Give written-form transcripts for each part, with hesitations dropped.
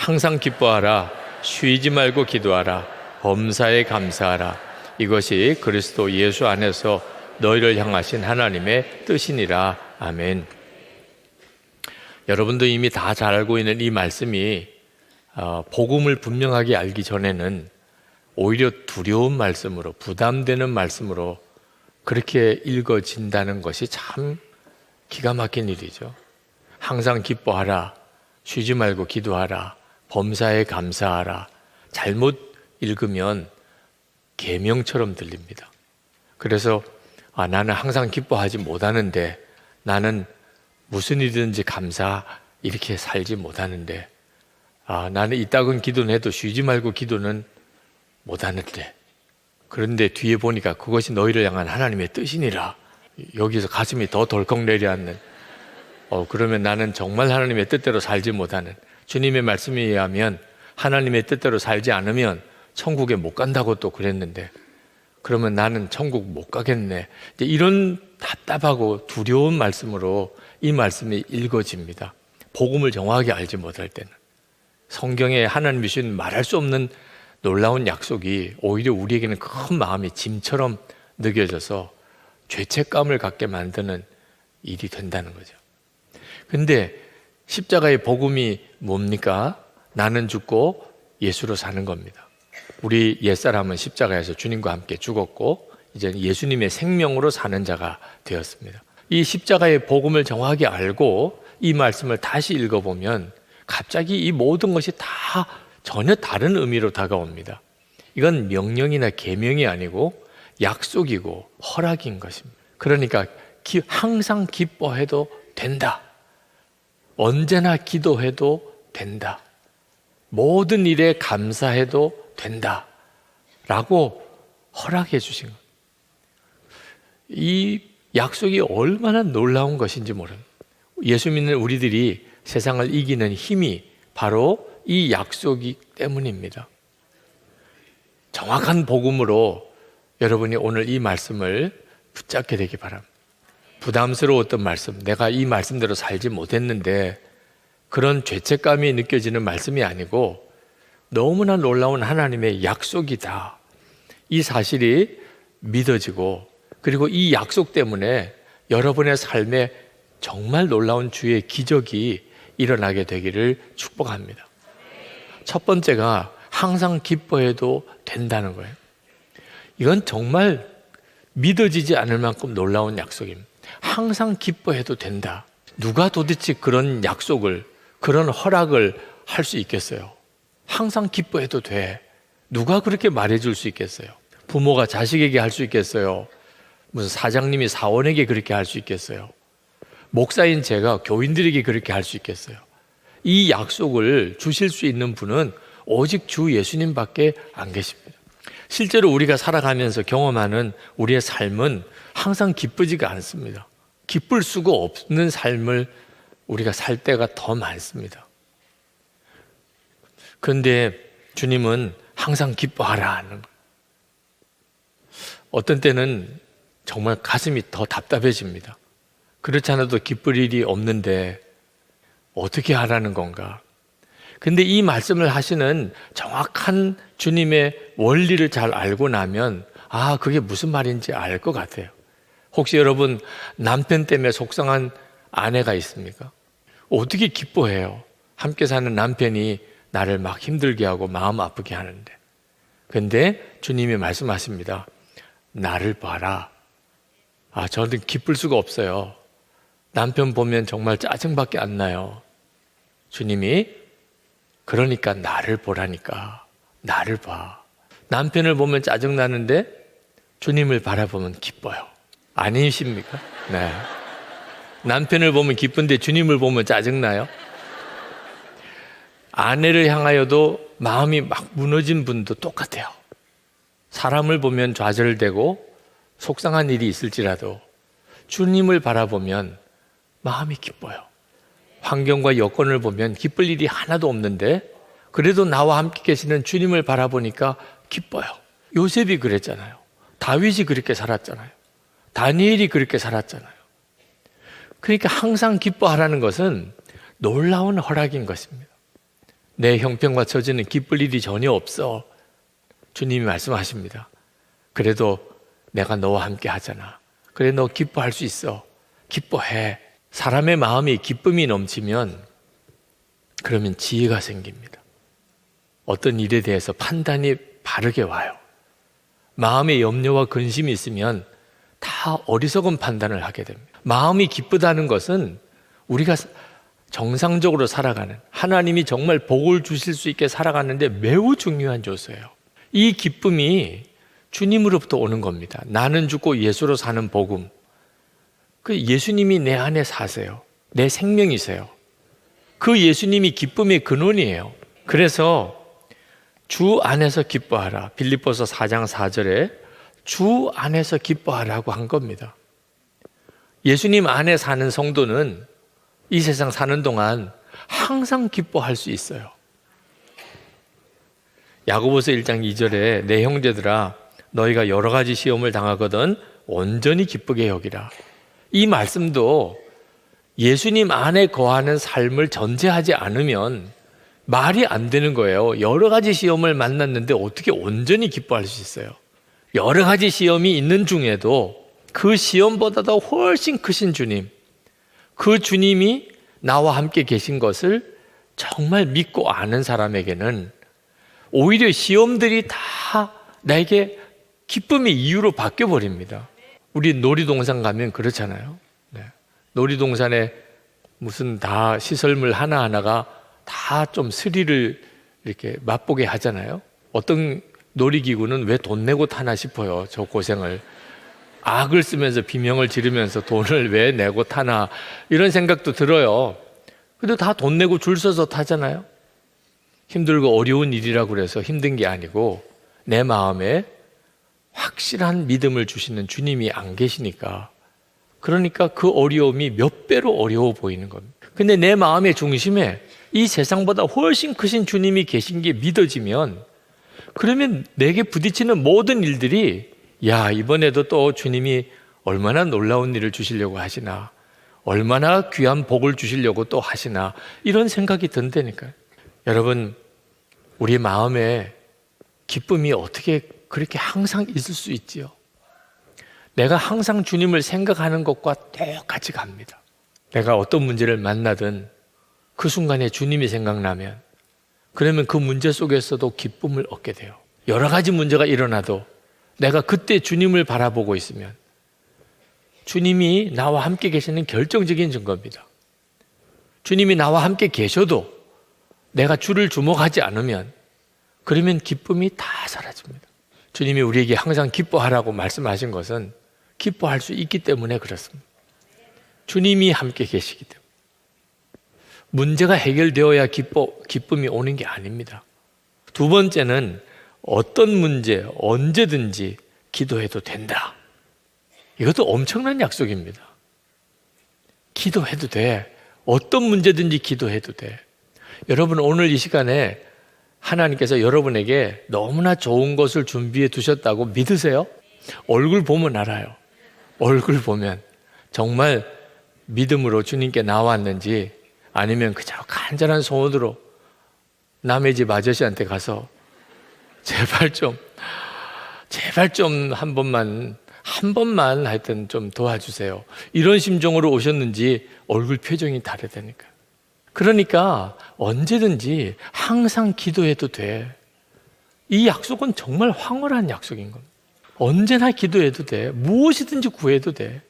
항상 기뻐하라. 쉬지 말고 기도하라. 범사에 감사하라. 이것이 그리스도 예수 안에서 너희를 향하신 하나님의 뜻이니라. 아멘. 여러분도 이미 다 잘 알고 있는 이 말씀이 복음을 분명하게 알기 전에는 오히려 두려운 말씀으로, 부담되는 말씀으로 그렇게 읽어진다는 것이 참 기가 막힌 일이죠. 항상 기뻐하라. 쉬지 말고 기도하라. 범사에 감사하라. 잘못 읽으면 계명처럼 들립니다. 그래서 나는 항상 기뻐하지 못하는데, 나는 무슨 일이든지 감사 이렇게 살지 못하는데, 나는 이따금 기도는 해도 쉬지 말고 기도는 못하는데, 그런데 뒤에 보니까 그것이 너희를 향한 하나님의 뜻이니라. 여기서 가슴이 더 덜컥 내려앉는, 그러면 나는 정말 하나님의 뜻대로 살지 못하는, 주님의 말씀에 의하면 하나님의 뜻대로 살지 않으면 천국에 못 간다고 또 그랬는데, 그러면 나는 천국 못 가겠네. 이제 이런 답답하고 두려운 말씀으로 이 말씀이 읽어집니다. 복음을 정확하게 알지 못할 때는. 성경에 하나님이 주신 말할 수 없는 놀라운 약속이 오히려 우리에게는 큰 마음의 짐처럼 느껴져서 죄책감을 갖게 만드는 일이 된다는 거죠. 근데 십자가의 복음이 뭡니까? 나는 죽고 예수로 사는 겁니다. 우리 옛사람은 십자가에서 주님과 함께 죽었고 이제 예수님의 생명으로 사는 자가 되었습니다. 이 십자가의 복음을 정확하게 알고 이 말씀을 다시 읽어보면 갑자기 이 모든 것이 다 전혀 다른 의미로 다가옵니다. 이건 명령이나 계명이 아니고 약속이고 허락인 것입니다. 그러니까 항상 기뻐해도 된다. 언제나 기도해도 된다. 모든 일에 감사해도 된다. 라고 허락해 주신 것. 이 약속이 얼마나 놀라운 것인지 모릅니다. 예수 믿는 우리들이 세상을 이기는 힘이 바로 이 약속이기 때문입니다. 정확한 복음으로 여러분이 오늘 이 말씀을 붙잡게 되기 바랍니다. 부담스러웠던 말씀, 내가 이 말씀대로 살지 못했는데 그런 죄책감이 느껴지는 말씀이 아니고 너무나 놀라운 하나님의 약속이다. 이 사실이 믿어지고, 그리고 이 약속 때문에 여러분의 삶에 정말 놀라운 주의 기적이 일어나게 되기를 축복합니다. 첫 번째가 항상 기뻐해도 된다는 거예요. 이건 정말 믿어지지 않을 만큼 놀라운 약속입니다. 항상 기뻐해도 된다. 누가 도대체 그런 약속을, 그런 허락을 할 수 있겠어요? 항상 기뻐해도 돼. 누가 그렇게 말해줄 수 있겠어요? 부모가 자식에게 할 수 있겠어요? 무슨 사장님이 사원에게 그렇게 할 수 있겠어요? 목사인 제가 교인들에게 그렇게 할 수 있겠어요? 이 약속을 주실 수 있는 분은 오직 주 예수님밖에 안 계십니다. 실제로 우리가 살아가면서 경험하는 우리의 삶은 항상 기쁘지가 않습니다. 기쁠 수가 없는 삶을 우리가 살 때가 더 많습니다. 그런데 주님은 항상 기뻐하라 하는 거예요. 어떤 때는 정말 가슴이 더 답답해집니다. 그렇지 않아도 기쁠 일이 없는데 어떻게 하라는 건가? 근데 이 말씀을 하시는 정확한 주님의 원리를 잘 알고 나면 그게 무슨 말인지 알 것 같아요. 혹시 여러분 남편 때문에 속상한 아내가 있습니까? 어떻게 기뻐해요? 함께 사는 남편이 나를 막 힘들게 하고 마음 아프게 하는데. 근데 주님이 말씀하십니다. 나를 봐라. 저는 기쁠 수가 없어요. 남편 보면 정말 짜증밖에 안 나요. 주님이 그러니까 나를 보라니까. 나를 봐. 남편을 보면 짜증나는데 주님을 바라보면 기뻐요. 아니십니까? 네. 남편을 보면 기쁜데 주님을 보면 짜증나요? 아내를 향하여도 마음이 막 무너진 분도 똑같아요. 사람을 보면 좌절되고 속상한 일이 있을지라도 주님을 바라보면 마음이 기뻐요. 환경과 여건을 보면 기쁠 일이 하나도 없는데 그래도 나와 함께 계시는 주님을 바라보니까 기뻐요. 요셉이 그랬잖아요. 다윗이 그렇게 살았잖아요. 다니엘이 그렇게 살았잖아요. 그러니까 항상 기뻐하라는 것은 놀라운 허락인 것입니다. 내 형편과 처지는 기쁠 일이 전혀 없어. 주님이 말씀하십니다. 그래도 내가 너와 함께 하잖아. 그래, 너 기뻐할 수 있어. 기뻐해. 사람의 마음이 기쁨이 넘치면 그러면 지혜가 생깁니다. 어떤 일에 대해서 판단이 바르게 와요. 마음에 염려와 근심이 있으면 다 어리석은 판단을 하게 됩니다. 마음이 기쁘다는 것은 우리가 정상적으로 살아가는, 하나님이 정말 복을 주실 수 있게 살아가는데 매우 중요한 요소예요. 이 기쁨이 주님으로부터 오는 겁니다. 나는 죽고 예수로 사는 복음. 그 예수님이 내 안에 사세요. 내 생명이세요. 그 예수님이 기쁨의 근원이에요. 그래서 주 안에서 기뻐하라. 빌립보서 4장 4절에 주 안에서 기뻐하라고 한 겁니다. 예수님 안에 사는 성도는 이 세상 사는 동안 항상 기뻐할 수 있어요. 야고보서 1장 2절에 내 형제들아 너희가 여러 가지 시험을 당하거든 온전히 기쁘게 여기라. 이 말씀도 예수님 안에 거하는 삶을 전제하지 않으면 말이 안 되는 거예요. 여러 가지 시험을 만났는데 어떻게 온전히 기뻐할 수 있어요? 여러 가지 시험이 있는 중에도 그 시험보다도 훨씬 크신 주님, 그 주님이 나와 함께 계신 것을 정말 믿고 아는 사람에게는 오히려 시험들이 다 나에게 기쁨의 이유로 바뀌어버립니다. 우리 놀이동산 가면 그렇잖아요. 네. 놀이동산에 무슨 다 시설물 하나하나가 다 좀 스릴을 이렇게 맛보게 하잖아요. 어떤 놀이기구는 왜 돈 내고 타나 싶어요. 저 고생을. 악을 쓰면서 비명을 지르면서 돈을 왜 내고 타나 이런 생각도 들어요. 근데 다 돈 내고 줄 서서 타잖아요. 힘들고 어려운 일이라고 그래서 힘든 게 아니고 내 마음에 확실한 믿음을 주시는 주님이 안 계시니까, 그러니까 그 어려움이 몇 배로 어려워 보이는 겁니다. 근데 내 마음의 중심에 이 세상보다 훨씬 크신 주님이 계신 게 믿어지면, 그러면 내게 부딪히는 모든 일들이 야, 이번에도 또 주님이 얼마나 놀라운 일을 주시려고 하시나, 얼마나 귀한 복을 주시려고 또 하시나, 이런 생각이 든다니까요. 여러분, 우리 마음에 기쁨이 어떻게 그렇게 항상 있을 수 있지요? 내가 항상 주님을 생각하는 것과 똑같이 갑니다. 내가 어떤 문제를 만나든 그 순간에 주님이 생각나면, 그러면 그 문제 속에서도 기쁨을 얻게 돼요. 여러 가지 문제가 일어나도 내가 그때 주님을 바라보고 있으면 주님이 나와 함께 계시는 결정적인 증거입니다. 주님이 나와 함께 계셔도 내가 주를 주목하지 않으면 그러면 기쁨이 다 사라집니다. 주님이 우리에게 항상 기뻐하라고 말씀하신 것은 기뻐할 수 있기 때문에 그렇습니다. 주님이 함께 계시기 때문에. 문제가 해결되어야 기쁨이 오는 게 아닙니다. 두 번째는 어떤 문제, 언제든지 기도해도 된다. 이것도 엄청난 약속입니다. 기도해도 돼. 어떤 문제든지 기도해도 돼. 여러분, 오늘 이 시간에 하나님께서 여러분에게 너무나 좋은 것을 준비해 두셨다고 믿으세요? 얼굴 보면 알아요. 얼굴 보면 정말 믿음으로 주님께 나왔는지, 아니면 그저 간절한 소원으로 남의 집 아저씨한테 가서 제발 좀 한 번만 하여튼 좀 도와주세요, 이런 심정으로 오셨는지 얼굴 표정이 다르다니까요. 그러니까 언제든지 항상 기도해도 돼. 이 약속은 정말 황홀한 약속인 겁니다. 언제나 기도해도 돼. 무엇이든지 구해도 돼.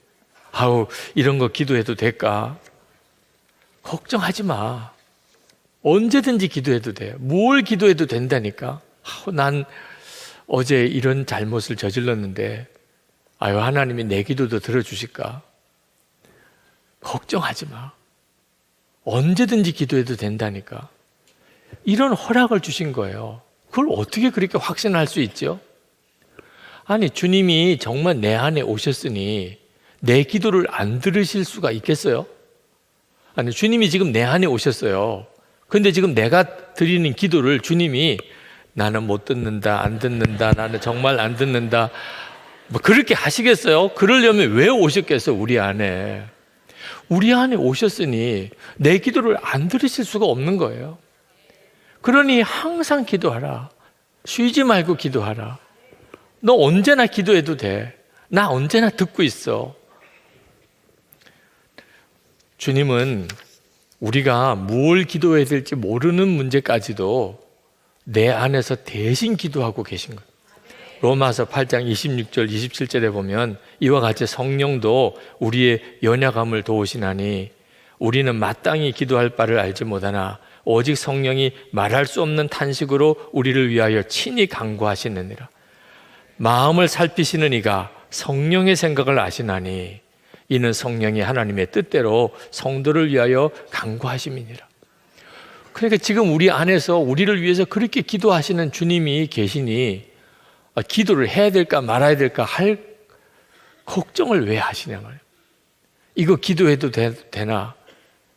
아우, 이런 거 기도해도 될까? 걱정하지 마. 언제든지 기도해도 돼. 뭘 기도해도 된다니까. 아우, 난 어제 이런 잘못을 저질렀는데 아유, 하나님이 내 기도도 들어주실까? 걱정하지 마. 언제든지 기도해도 된다니까. 이런 허락을 주신 거예요. 그걸 어떻게 그렇게 확신할 수 있죠? 아니, 주님이 정말 내 안에 오셨으니 내 기도를 안 들으실 수가 있겠어요? 아니, 주님이 지금 내 안에 오셨어요. 근데 지금 내가 드리는 기도를 주님이 나는 못 듣는다, 안 듣는다, 나는 정말 안 듣는다, 뭐 그렇게 하시겠어요? 그러려면 왜 오셨겠어요? 우리 안에 오셨으니 내 기도를 안 들으실 수가 없는 거예요. 그러니 항상 기도하라. 쉬지 말고 기도하라. 너 언제나 기도해도 돼. 나 언제나 듣고 있어. 주님은 우리가 뭘 기도해야 될지 모르는 문제까지도 내 안에서 대신 기도하고 계신 거예요. 로마서 8장 26절 27절에 보면 이와 같이 성령도 우리의 연약함을 도우시나니 우리는 마땅히 기도할 바를 알지 못하나 오직 성령이 말할 수 없는 탄식으로 우리를 위하여 친히 간구하시느니라. 마음을 살피시는 이가 성령의 생각을 아시나니 이는 성령이 하나님의 뜻대로 성도를 위하여 간구하심이니라. 그러니까 지금 우리 안에서 우리를 위해서 그렇게 기도하시는 주님이 계시니 기도를 해야 될까 말아야 될까 할 걱정을 왜 하시냐 말이에요. 이거 기도해도 되나?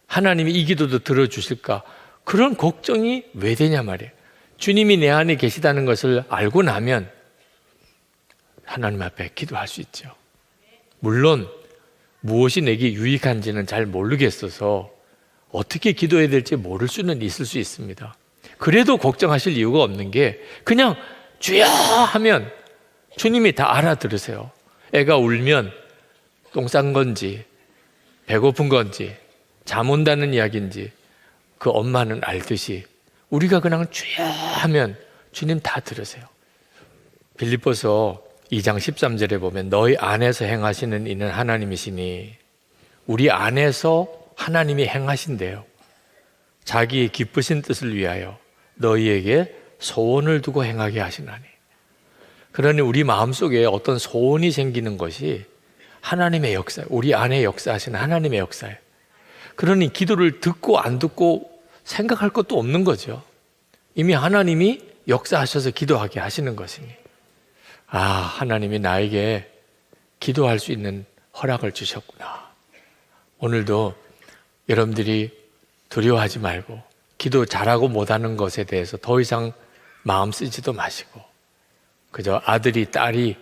하나님이 이 기도도 들어주실까? 그런 걱정이 왜 되냐 말이에요. 주님이 내 안에 계시다는 것을 알고 나면 하나님 앞에 기도할 수 있죠. 물론 무엇이 내게 유익한지는 잘 모르겠어서 어떻게 기도해야 될지 모를 수는 있을 수 있습니다. 그래도 걱정하실 이유가 없는 게 그냥 주여 하면 주님이 다 알아들으세요. 애가 울면 똥 싼 건지 배고픈 건지 잠 온다는 이야기인지 그 엄마는 알듯이 우리가 그냥 주여 하면 주님 다 들으세요. 빌립보서 2장 13절에 보면 너희 안에서 행하시는 이는 하나님이시니 우리 안에서 하나님이 행하신대요. 자기의 기쁘신 뜻을 위하여 너희에게 소원을 두고 행하게 하시나니. 그러니 우리 마음속에 어떤 소원이 생기는 것이 하나님의 역사, 우리 안에 역사하시는 하나님의 역사예요. 그러니 기도를 듣고 안 듣고 생각할 것도 없는 거죠. 이미 하나님이 역사하셔서 기도하게 하시는 것이니. 아, 하나님이 나에게 기도할 수 있는 허락을 주셨구나. 오늘도 여러분들이 두려워하지 말고 기도 잘하고 못하는 것에 대해서 더 이상 마음 쓰지도 마시고 그저 아들이 딸이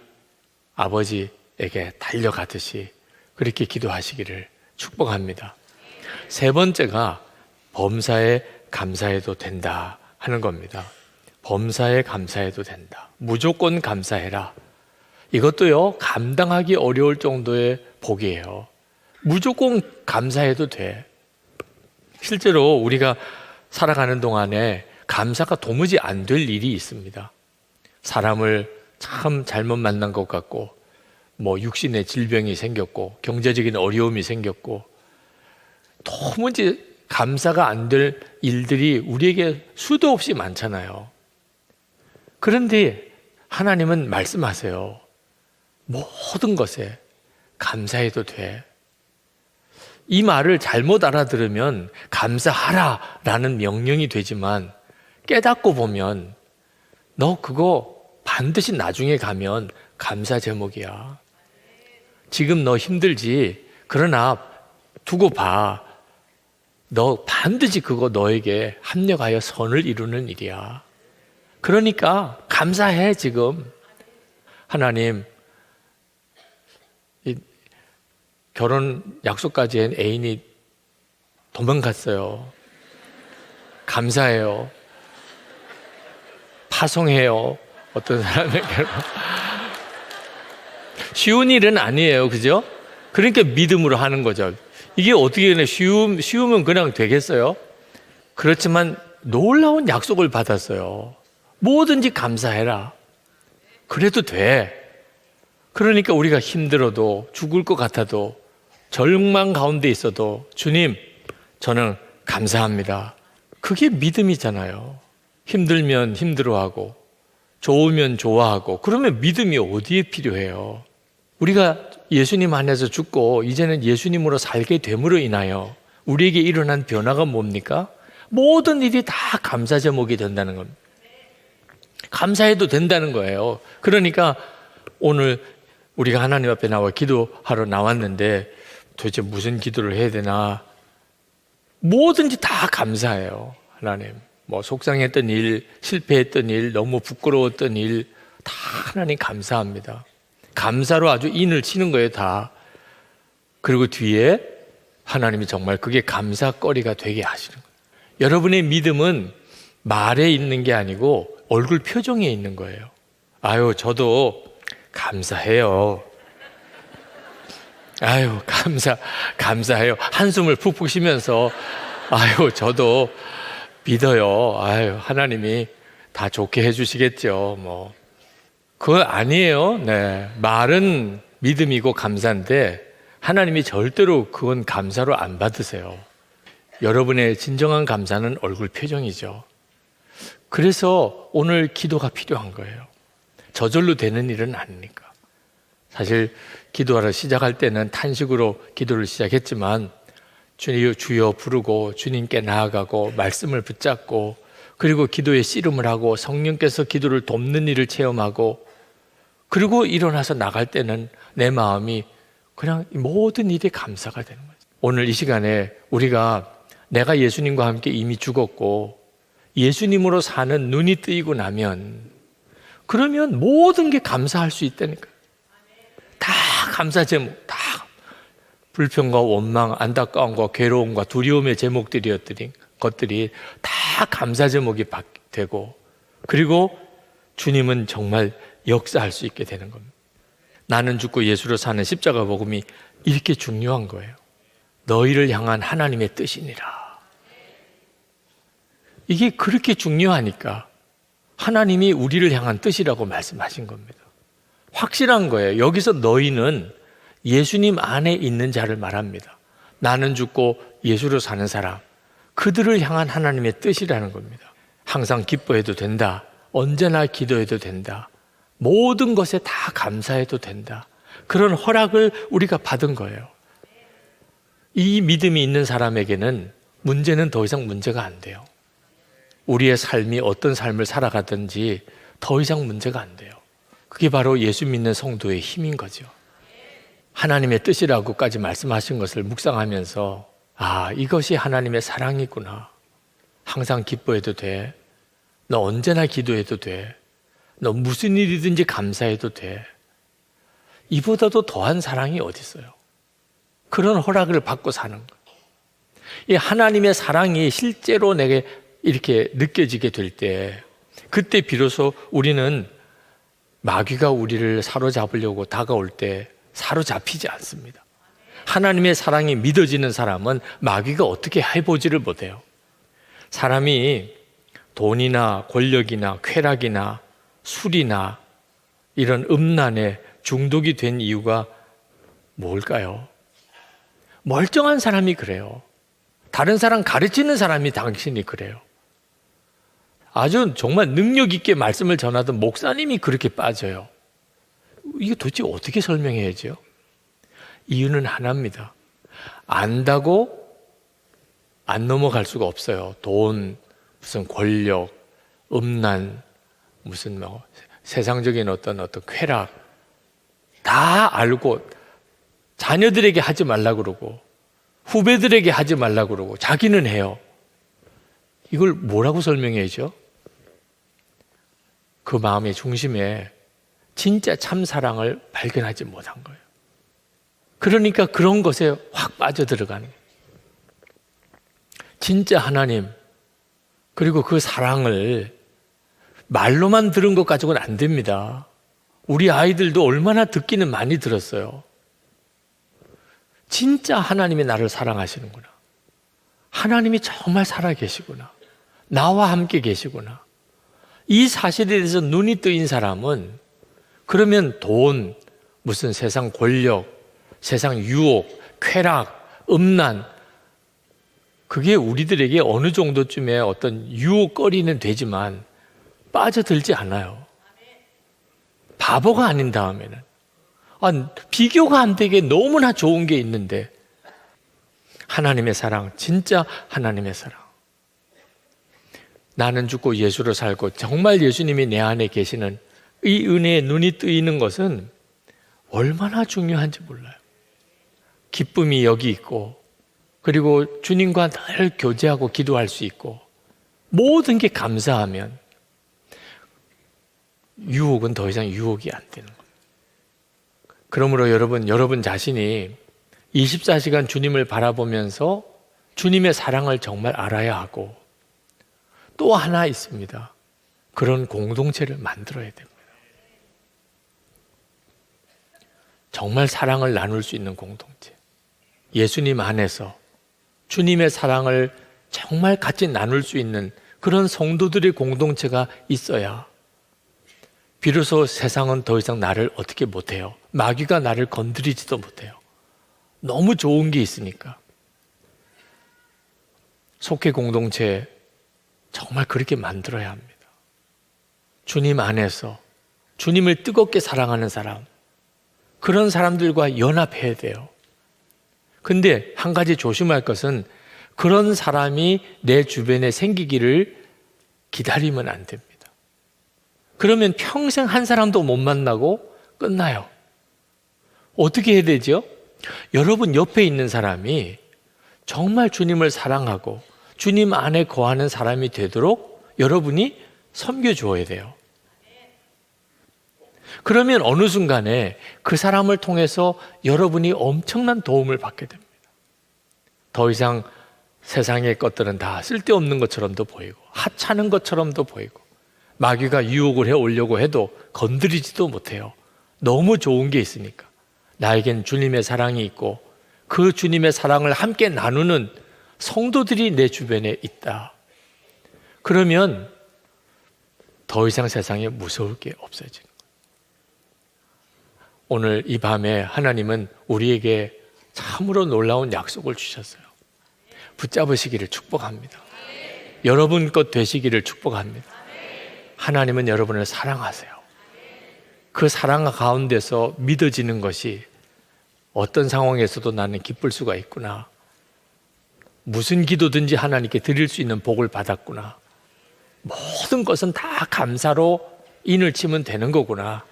아버지에게 달려가듯이 그렇게 기도하시기를 축복합니다. 세 번째가 범사에 감사해도 된다 하는 겁니다. 범사에 감사해도 된다. 무조건 감사해라. 이것도요, 감당하기 어려울 정도의 복이에요. 무조건 감사해도 돼. 실제로 우리가 살아가는 동안에 감사가 도무지 안 될 일이 있습니다. 사람을 참 잘못 만난 것 같고, 육신의 질병이 생겼고, 경제적인 어려움이 생겼고, 도무지 감사가 안 될 일들이 우리에게 수도 없이 많잖아요. 그런데 하나님은 말씀하세요. 모든 것에 감사해도 돼. 이 말을 잘못 알아들으면 감사하라 라는 명령이 되지만 깨닫고 보면 너 그거 반드시 나중에 가면 감사 제목이야. 지금 너 힘들지? 그러나 두고 봐. 너 반드시 그거 너에게 합력하여 선을 이루는 일이야. 그러니까 감사해. 지금 하나님, 결혼 약속까지 한 애인이 도망갔어요. 감사해요. 파송해요. 어떤 사람에게는 쉬운 일은 아니에요. 그죠? 그러니까 믿음으로 하는 거죠. 이게 어떻게 되나 쉬우면 그냥 되겠어요? 그렇지만 놀라운 약속을 받았어요. 뭐든지 감사해라. 그래도 돼. 그러니까 우리가 힘들어도 죽을 것 같아도 절망 가운데 있어도 주님, 저는 감사합니다. 그게 믿음이잖아요. 힘들면 힘들어하고 좋으면 좋아하고 그러면 믿음이 어디에 필요해요? 우리가 예수님 안에서 죽고 이제는 예수님으로 살게 됨으로 인하여 우리에게 일어난 변화가 뭡니까? 모든 일이 다 감사 제목이 된다는 겁니다. 감사해도 된다는 거예요. 그러니까 오늘 우리가 하나님 앞에 나와 기도하러 나왔는데 도대체 무슨 기도를 해야 되나? 뭐든지 다 감사해요. 하나님, 속상했던 일, 실패했던 일, 너무 부끄러웠던 일 다 하나님 감사합니다. 감사로 아주 인을 치는 거예요, 다. 그리고 뒤에 하나님이 정말 그게 감사거리가 되게 하시는 거예요. 여러분의 믿음은 말에 있는 게 아니고 얼굴 표정에 있는 거예요. 아유, 저도 감사해요. 아유, 감사해요. 한숨을 푹푹 쉬면서, 아유, 저도 믿어요. 아유, 하나님이 다 좋게 해주시겠죠. 뭐. 그거 아니에요. 네. 말은 믿음이고 감사인데, 하나님이 절대로 그건 감사로 안 받으세요. 여러분의 진정한 감사는 얼굴 표정이죠. 그래서 오늘 기도가 필요한 거예요. 저절로 되는 일은 아니니까. 사실 기도하러 시작할 때는 탄식으로 기도를 시작했지만 주여 부르고 주님께 나아가고 말씀을 붙잡고 그리고 기도에 씨름을 하고 성령께서 기도를 돕는 일을 체험하고 그리고 일어나서 나갈 때는 내 마음이 그냥 모든 일에 감사가 되는 거죠. 오늘 이 시간에 우리가 내가 예수님과 함께 이미 죽었고 예수님으로 사는 눈이 뜨이고 나면 그러면 모든 게 감사할 수 있다니까요. 다 감사 제목, 다 불평과 원망, 안타까움과 괴로움과 두려움의 제목들이었더니 것들이 다 감사 제목이 되고 그리고 주님은 정말 역사할 수 있게 되는 겁니다. 나는 죽고 예수로 사는 십자가 복음이 이렇게 중요한 거예요. 너희를 향한 하나님의 뜻이니라. 이게 그렇게 중요하니까 하나님이 우리를 향한 뜻이라고 말씀하신 겁니다. 확실한 거예요. 여기서 너희는 예수님 안에 있는 자를 말합니다. 나는 죽고 예수로 사는 사람, 그들을 향한 하나님의 뜻이라는 겁니다. 항상 기뻐해도 된다. 언제나 기도해도 된다. 모든 것에 다 감사해도 된다. 그런 허락을 우리가 받은 거예요. 이 믿음이 있는 사람에게는 문제는 더 이상 문제가 안 돼요. 우리의 삶이 어떤 삶을 살아가든지 더 이상 문제가 안 돼요. 그게 바로 예수 믿는 성도의 힘인 거죠. 하나님의 뜻이라고까지 말씀하신 것을 묵상하면서 아, 이것이 하나님의 사랑이구나. 항상 기뻐해도 돼. 너 언제나 기도해도 돼. 너 무슨 일이든지 감사해도 돼. 이보다도 더한 사랑이 어디 있어요? 그런 허락을 받고 사는 거예요. 이 하나님의 사랑이 실제로 내게 이렇게 느껴지게 될 때 그때 비로소 우리는 마귀가 우리를 사로잡으려고 다가올 때 사로잡히지 않습니다. 하나님의 사랑이 믿어지는 사람은 마귀가 어떻게 해보지를 못해요. 사람이 돈이나 권력이나 쾌락이나 술이나 이런 음란에 중독이 된 이유가 뭘까요? 멀쩡한 사람이 그래요. 다른 사람 가르치는 사람이 당신이 그래요. 아주 정말 능력 있게 말씀을 전하던 목사님이 그렇게 빠져요. 이게 도대체 어떻게 설명해야죠? 이유는 하나입니다. 안다고 안 넘어갈 수가 없어요. 돈, 무슨 권력, 음란, 무슨 뭐 세상적인 어떤 쾌락 다 알고 자녀들에게 하지 말라 그러고 후배들에게 하지 말라 그러고 자기는 해요. 이걸 뭐라고 설명해야죠? 그 마음의 중심에 진짜 참 사랑을 발견하지 못한 거예요. 그러니까 그런 것에 확 빠져들어가는 거예요. 진짜 하나님 그리고 그 사랑을 말로만 들은 것 가지고는 안 됩니다. 우리 아이들도 얼마나 듣기는 많이 들었어요. 진짜 하나님이 나를 사랑하시는구나. 하나님이 정말 살아계시구나. 나와 함께 계시구나. 이 사실에 대해서 눈이 뜨인 사람은 그러면 돈, 무슨 세상 권력, 세상 유혹, 쾌락, 음란 그게 우리들에게 어느 정도쯤의 어떤 유혹거리는 되지만 빠져들지 않아요. 바보가 아닌 다음에는 비교가 안 되게 너무나 좋은 게 있는데 하나님의 사랑, 진짜 하나님의 사랑. 나는 죽고 예수로 살고 정말 예수님이 내 안에 계시는 이 은혜에 눈이 뜨이는 것은 얼마나 중요한지 몰라요. 기쁨이 여기 있고 그리고 주님과 늘 교제하고 기도할 수 있고 모든 게 감사하면 유혹은 더 이상 유혹이 안 되는 겁니다. 그러므로 여러분 자신이 24시간 주님을 바라보면서 주님의 사랑을 정말 알아야 하고 또 하나 있습니다. 그런 공동체를 만들어야 됩니다. 정말 사랑을 나눌 수 있는 공동체. 예수님 안에서 주님의 사랑을 정말 같이 나눌 수 있는 그런 성도들의 공동체가 있어야 비로소 세상은 더 이상 나를 어떻게 못해요. 마귀가 나를 건드리지도 못해요. 너무 좋은 게 있으니까. 속회 공동체 정말 그렇게 만들어야 합니다. 주님 안에서 주님을 뜨겁게 사랑하는 사람, 그런 사람들과 연합해야 돼요. 근데 한 가지 조심할 것은 그런 사람이 내 주변에 생기기를 기다리면 안 됩니다. 그러면 평생 한 사람도 못 만나고 끝나요. 어떻게 해야 되죠? 여러분 옆에 있는 사람이 정말 주님을 사랑하고 주님 안에 거하는 사람이 되도록 여러분이 섬겨주어야 돼요. 그러면 어느 순간에 그 사람을 통해서 여러분이 엄청난 도움을 받게 됩니다. 더 이상 세상의 것들은 다 쓸데없는 것처럼도 보이고 하찮은 것처럼도 보이고 마귀가 유혹을 해오려고 해도 건드리지도 못해요. 너무 좋은 게 있으니까. 나에겐 주님의 사랑이 있고 그 주님의 사랑을 함께 나누는 성도들이 내 주변에 있다. 그러면 더 이상 세상에 무서울 게 없어지는 거예요. 오늘 이 밤에 하나님은 우리에게 참으로 놀라운 약속을 주셨어요. 붙잡으시기를 축복합니다. 여러분 것 되시기를 축복합니다. 하나님은 여러분을 사랑하세요. 그 사랑 가운데서 믿어지는 것이 어떤 상황에서도 나는 기쁠 수가 있구나. 무슨 기도든지 하나님께 드릴 수 있는 복을 받았구나. 모든 것은 다 감사로 인을 치면 되는 거구나.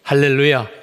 할렐루야.